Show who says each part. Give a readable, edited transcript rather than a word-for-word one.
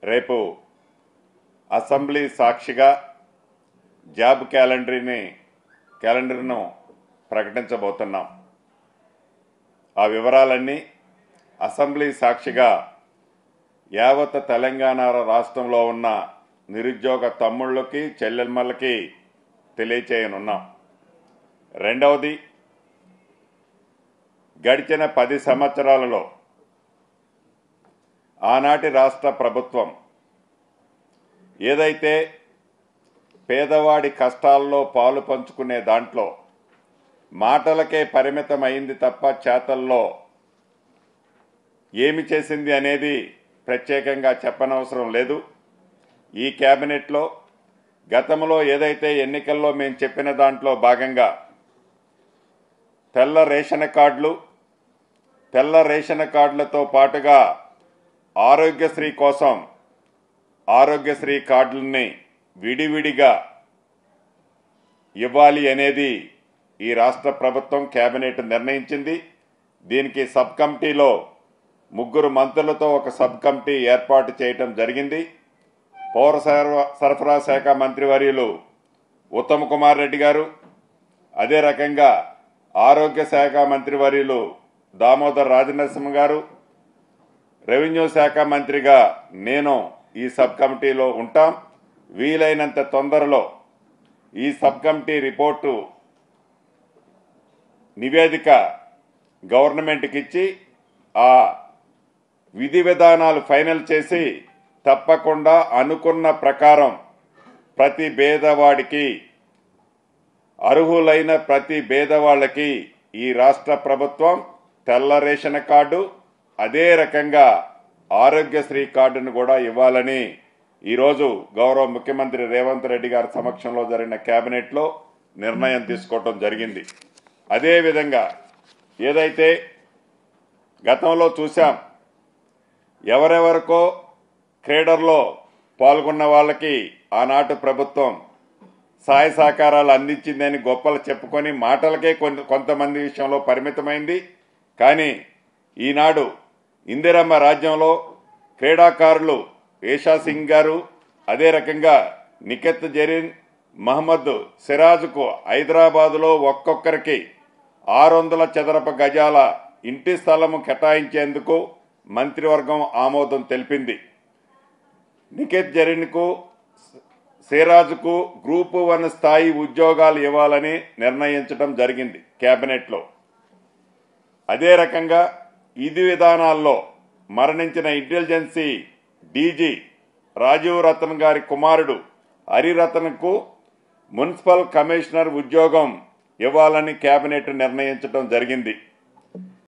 Speaker 1: రేపు అసెంబ్లీ సాక్షిగా జాబ్ క్యాలెండర్ను ప్రకటించబోతున్నాం. ఆ వివరాలన్నీ అసెంబ్లీ సాక్షిగా యావత్ తెలంగాణ రాష్ట్రంలో ఉన్న నిరుద్యోగ తమ్ముళ్ళకి చెల్లెమ్మలకి తెలియచేయనున్నాం. రెండవది, గడిచిన 10 సంవత్సరాలలో ఆనాటి రాష్ట్ర ప్రభుత్వం ఏదైతే పేదవాడి కష్టాల్లో పాలు పంచుకునే దాంట్లో మాటలకే పరిమితమైంది తప్ప చేతల్లో ఏమి చేసింది అనేది ప్రత్యేకంగా చెప్పనవసరం లేదు. ఈ కేబినెట్లో గతంలో ఏదైతే ఎన్నికల్లో మేము చెప్పిన దాంట్లో భాగంగా తెల్ల రేషన్ కార్డులతో పాటుగా ఆరోగ్యశ్రీ కోసం ఆరోగ్యశ్రీ కార్డులని విడివిడిగా ఇవ్వాలి అనేది ఈ రాష్ట్ర ప్రభుత్వం కేబినెట్ నిర్ణయించింది. దీనికి సబ్ కమిటీలో 3 మంత్రులతో ఒక సబ్ కమిటీ ఏర్పాటు చేయటం జరిగింది. పౌర సరఫరా శాఖ మంత్రివర్యులు ఉత్తమ్ కుమార్ రెడ్డి గారు, అదే రకంగా ఆరోగ్య శాఖ మంత్రివర్యులు దామోదర్ రాజనరసింహ గారు, రెవెన్యూ శాఖ మంత్రిగా నేను ఈ సబ్ కమిటీలో ఉంటాం. వీలైనంత తొందరలో ఈ సబ్ కమిటీ రిపోర్టు నివేదిక గవర్నమెంట్కి ఇచ్చి ఆ విధి విధానాలు ఫైనల్ చేసి తప్పకుండా అనుకున్న ప్రకారం ప్రతి పేదవాడికి, అర్హులైన ప్రతి పేదవాళ్ళకి ఈ రాష్ట్ర ప్రభుత్వం తెల్ల రేషన్ కార్డు, అదే రకంగా ఆరోగ్యశ్రీ కార్డును కూడా ఇవ్వాలని ఈరోజు గౌరవ ముఖ్యమంత్రి రేవంత్ రెడ్డి గారి సమక్షంలో జరిగిన కేబినెట్లో నిర్ణయం తీసుకోవటం జరిగింది. అదేవిధంగా ఏదైతే గతంలో చూసాం, ఎవరెవరికో క్రీడల్లో పాల్గొన్న వాళ్ళకి ఆనాటి ప్రభుత్వం సహాయ సహకారాలు అందించిందని గొప్పలు చెప్పుకొని మాటలకే కొంతమంది విషయంలో పరిమితమైంది. కానీ ఈనాడు ఇందిరమ్మ రాజ్యంలో క్రీడాకారులు ఏషా సింగ్ గారు, అదే రకంగా నిఖత్ జరీన్, మహమ్మద్ సిరాజ్కు హైదరాబాదులో ఒక్కొక్కరికి 600 చదరపు గజాల ఇంటి స్థలము కేటాయించేందుకు మంత్రివర్గం ఆమోదం తెలిపింది. నిఖత్ జరీన్కు, సిరాజ్కు గ్రూప్ 1 స్థాయి ఉద్యోగాలు ఇవ్వాలని నిర్ణయించడం జరిగింది కేబినెట్లో. అదే రకంగా విధి విధానాల్లో మరణించిన ఇంటెలిజెన్సీ డీజీ రాజీవ్ రతన్ గారి కుమారుడు హరిరతన్కు మున్సిపల్ కమిషనర్ ఉద్యోగం ఇవ్వాలని కేబినెట్ నిర్ణయించడం జరిగింది.